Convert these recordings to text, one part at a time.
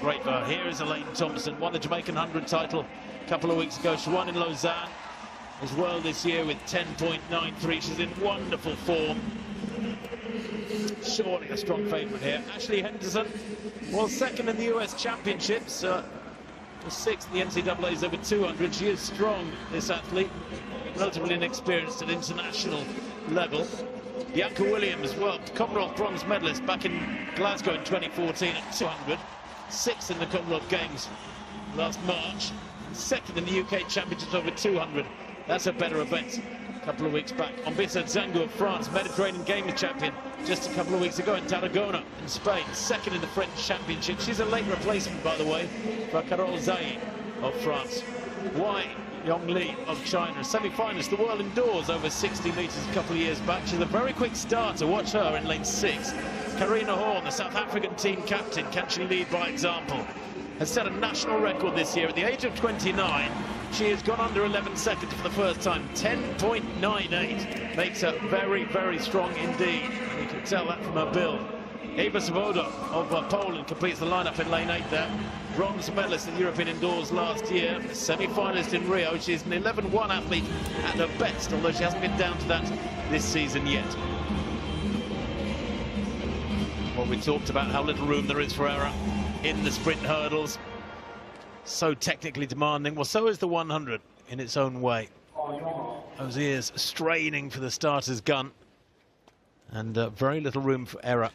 great for her. Here is Elaine Thompson, won the Jamaican 100 title a couple of weeks ago. She won in Lausanne as well this year with 10.93. She's in wonderful form. Surely a strong favourite here. Ashley Henderson was second in the US Championships, was sixth in the NCAA's over 200. She is strong, this athlete, relatively inexperienced at international level. Bianca Williams, well, Commonwealth bronze medalist back in Glasgow in 2014 at 200. Sixth in the Commonwealth Games last March. Second in the UK Championships over 200. That's a better event. A couple of weeks back. Ombissa Zango of France, Mediterranean Games champion just a couple of weeks ago in Tarragona in Spain. Second in the French Championship. She's a late replacement, by the way, for Carole Zaï of France. Wai Yongli of China, semi-finalist, the world indoors over 60 metres a couple of years back. She's a very quick starter. Watch her in lane 6. Karina Horn, the South African team captain, can she lead by example? Has set a national record this year. At the age of 29, she has gone under 11 seconds for the first time. 10.98 makes her very, very strong indeed. And you can tell that from her build. Eva Swoboda of Poland completes the lineup in lane 8 there. Bronze medalist in European indoors last year, semi-finalist in Rio. She's an 11-1 athlete at her best, although she hasn't been down to that this season yet. Well, we talked about how little room there is for error in the sprint hurdles. So technically demanding. Well, so is the 100 in its own way. Those ears straining for the starter's gun. And very little room for error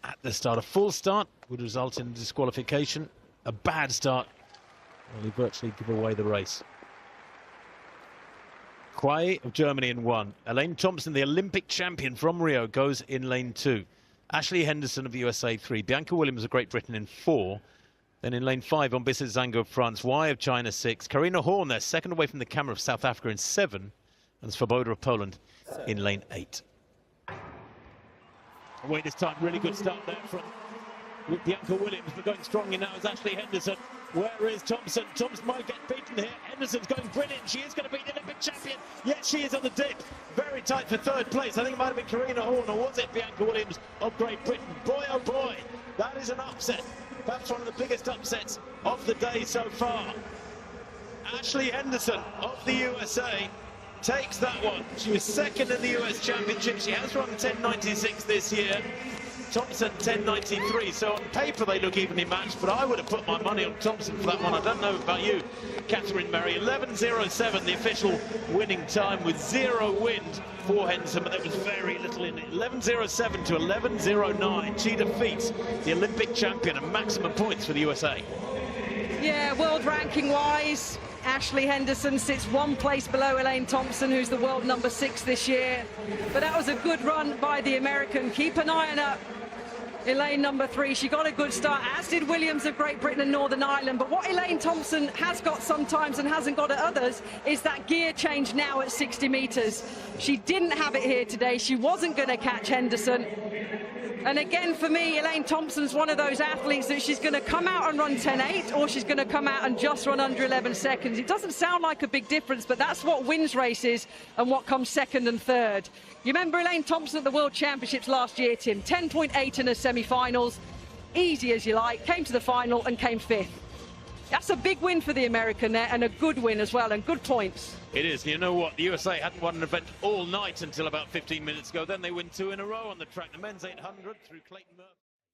at the start. A full start would result in disqualification. A bad start will well, virtually give away the race. Kwai of Germany in 1. Elaine Thompson, the Olympic champion from Rio, goes in lane 2. Ashley Henderson of the USA 3. Bianca Williams of Great Britain in 4. Then in lane 5, Ombissa Zango of France. Wai of China 6. Karina Horn there, second away from the camera of South Africa in 7. And Swoboda of Poland in lane 8. Away this time, really good start there from Bianca Williams, but going strongly now is Ashley Henderson. Where is Thompson? Thompson might get beaten here. Henderson's going brilliant. She is going to be the Olympic champion. Yes, she is on the dip. Very tight for third place. I think it might have been Karina Horn, or was it Bianca Williams of Great Britain? Boy, oh boy, that is an upset. Perhaps one of the biggest upsets of the day so far. Ashley Henderson of the USA takes that one. She was second in the US Championship. She has run 10.96 this year. Thompson 10.93. So on paper they look evenly matched, but I would have put my money on Thompson for that one. I don't know about you, Catherine Merry. 11.07, the official winning time, with 0 wind for Henderson, but there was very little in it. 11.07 to 11.09. She defeats the Olympic champion and maximum points for the USA. Yeah, world ranking wise, Ashley Henderson sits 1 place below Elaine Thompson, who's the world number 6 this year. But that was a good run by the American. Keep an eye on her. Elaine number 3, she got a good start, as did Williams of Great Britain and Northern Ireland. But what Elaine Thompson has got sometimes and hasn't got at others is that gear change now at 60 metres. She didn't have it here today. She wasn't going to catch Henderson. And again, for me, Elaine Thompson's one of those athletes that she's going to come out and run 10.8, or she's going to come out and just run under 11 seconds. It doesn't sound like a big difference, but that's what wins races and what comes second and third. You remember Elaine Thompson at the World Championships last year, Tim? 10.8 in her semi-finals. Easy as you like. Came to the final and came 5th. That's a big win for the American there, and a good win as well, and good points. It is. You know what? The USA hadn't won an event all night until about 15 minutes ago. Then they win 2 in a row on the track. The men's 800 through Clayton Murphy.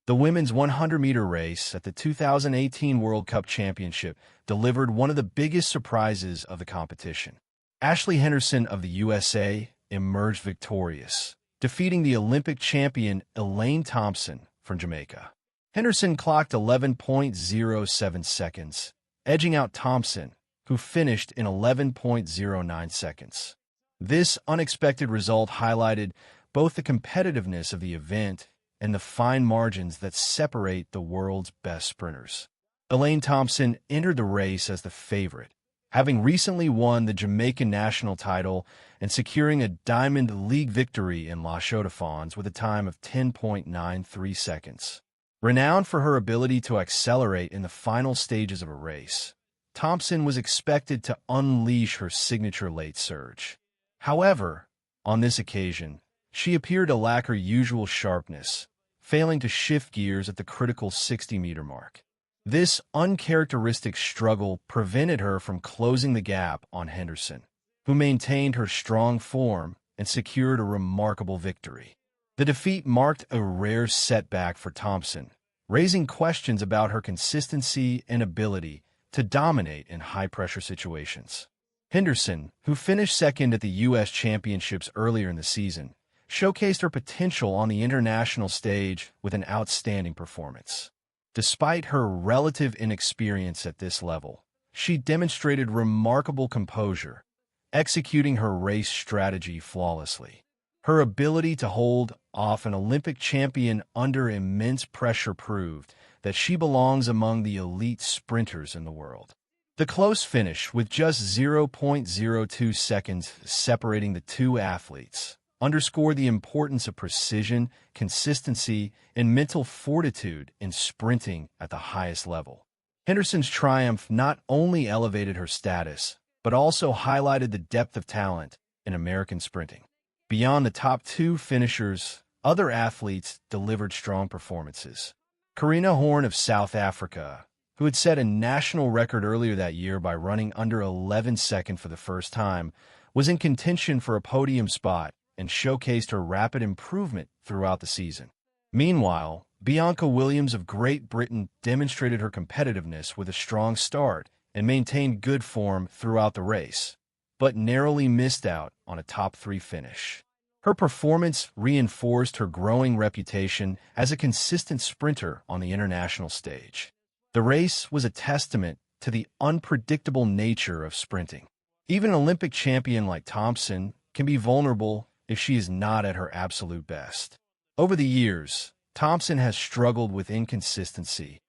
The women's 100-meter race at the 2018 World Cup Championship delivered one of the biggest surprises of the competition. Ashley Henderson of the USA emerged victorious, defeating the Olympic champion Elaine Thompson from Jamaica. Henderson clocked 11.07 seconds, edging out Thompson, who finished in 11.09 seconds. This unexpected result highlighted both the competitiveness of the event and the fine margins that separate the world's best sprinters. Elaine Thompson entered the race as the favorite, having recently won the Jamaican national title and securing a Diamond League victory in La Chaux-de-Fonds with a time of 10.93 seconds. Renowned for her ability to accelerate in the final stages of a race, Thompson was expected to unleash her signature late surge. However, on this occasion, she appeared to lack her usual sharpness, failing to shift gears at the critical 60-meter mark. This uncharacteristic struggle prevented her from closing the gap on Henderson, who maintained her strong form and secured a remarkable victory. The defeat marked a rare setback for Thompson, raising questions about her consistency and ability to dominate in high-pressure situations. Henderson, who finished second at the U.S. Championships earlier in the season, showcased her potential on the international stage with an outstanding performance. Despite her relative inexperience at this level, she demonstrated remarkable composure, executing her race strategy flawlessly. Her ability to hold off an Olympic champion under immense pressure proved that she belongs among the elite sprinters in the world. The close finish, with just 0.02 seconds separating the two athletes, underscored the importance of precision, consistency, and mental fortitude in sprinting at the highest level. Henderson's triumph not only elevated her status, but also highlighted the depth of talent in American sprinting. Beyond the top two finishers, other athletes delivered strong performances. Karina Horn of South Africa, who had set a national record earlier that year by running under 11 seconds for the first time, was in contention for a podium spot and showcased her rapid improvement throughout the season. Meanwhile, Bianca Williams of Great Britain demonstrated her competitiveness with a strong start and maintained good form throughout the race, but narrowly missed out on a top-3 finish. Her performance reinforced her growing reputation as a consistent sprinter on the international stage. The race was a testament to the unpredictable nature of sprinting. Even an Olympic champion like Thompson can be vulnerable if she is not at her absolute best. Over the years, Thompson has struggled with inconsistency,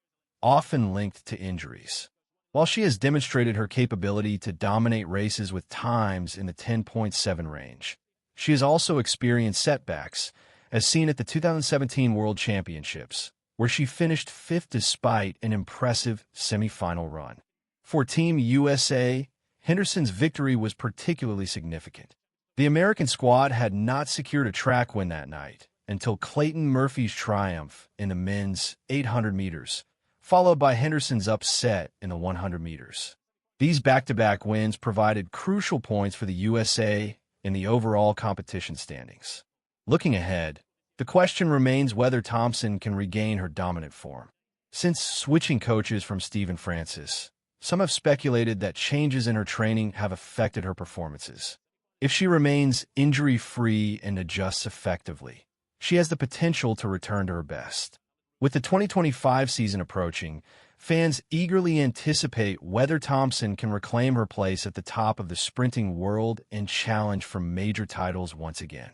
often linked to injuries. While she has demonstrated her capability to dominate races with times in the 10.7 range, she has also experienced setbacks, as seen at the 2017 World Championships, where she finished 5th despite an impressive semifinal run. For Team USA, Henderson's victory was particularly significant. The American squad had not secured a track win that night until Clayton Murphy's triumph in the men's 800 meters, followed by Henderson's upset in the 100 meters. These back-to-back wins provided crucial points for the USA in the overall competition standings. Looking ahead, the question remains whether Thompson can regain her dominant form. Since switching coaches from Stephen Francis, some have speculated that changes in her training have affected her performances. If she remains injury-free and adjusts effectively, she has the potential to return to her best. With the 2025 season approaching, fans eagerly anticipate whether Thompson can reclaim her place at the top of the sprinting world and challenge for major titles once again.